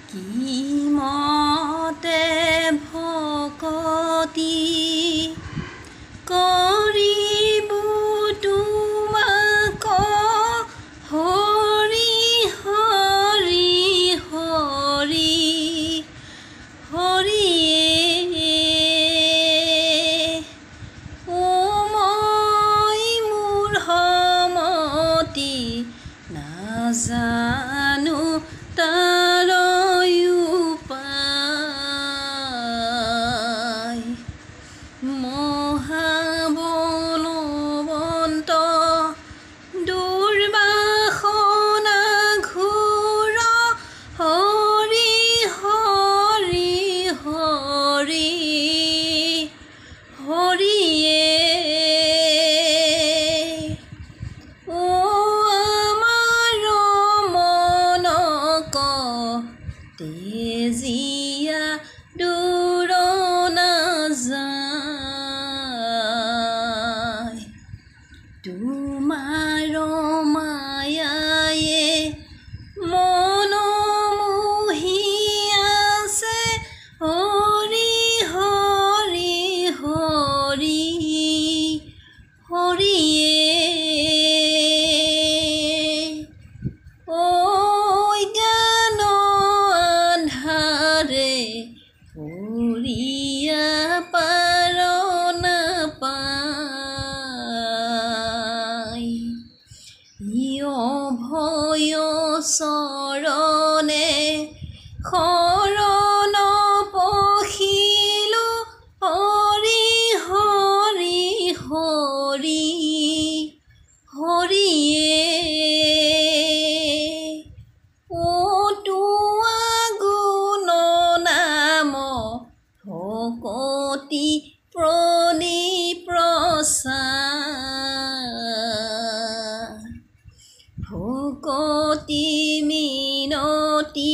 কি মতে ভকতি কৰিব তোমাক হৰি হৰি হৰি হৰিয়ে ও মই মোৰ সমতি নাজানো তাৰ উপায় মহাবলৱন্ত দুৰ্বাসনা ঘোৰ হৰি হৰি হৰি হৰিয়ে ও আমাৰ মনক তেজিয়া দূৰ নাযায় তোমাৰ মায়ায়ে মন মোহি আছে হৰি হৰি হৰি হৰিয়ে ঐ জ্ঞান আন্ধাৰে পৰিয়া পাৰ নাপায় ভয় চৰণে শৰণ পখিলো হৰি হৰি হৰি হৰিয়ে ও তোৱা গুণ নাম ভকতি প্ৰণী প্ৰচাৰ ভকতি মিনতি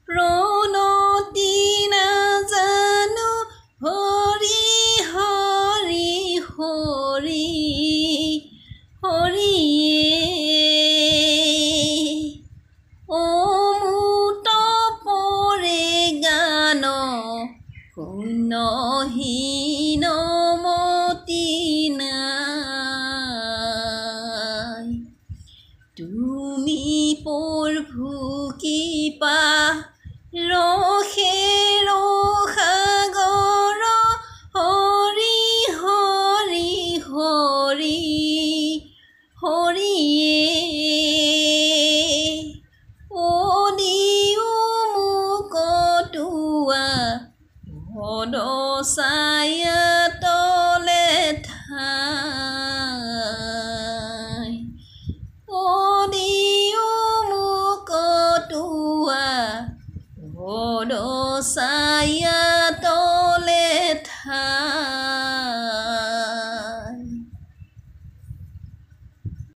প্ৰণতি নাজানো হৰি হৰি হৰি হৰিয়ে অমুত পৰে গান শূন্যহীন মতি নাই তুমি প্ৰভু কৃপা ৰখে ৰসাগৰ হৰি হৰি হৰি হৰিয়ে ও দিও মোক তোৱা ভদ ছায়া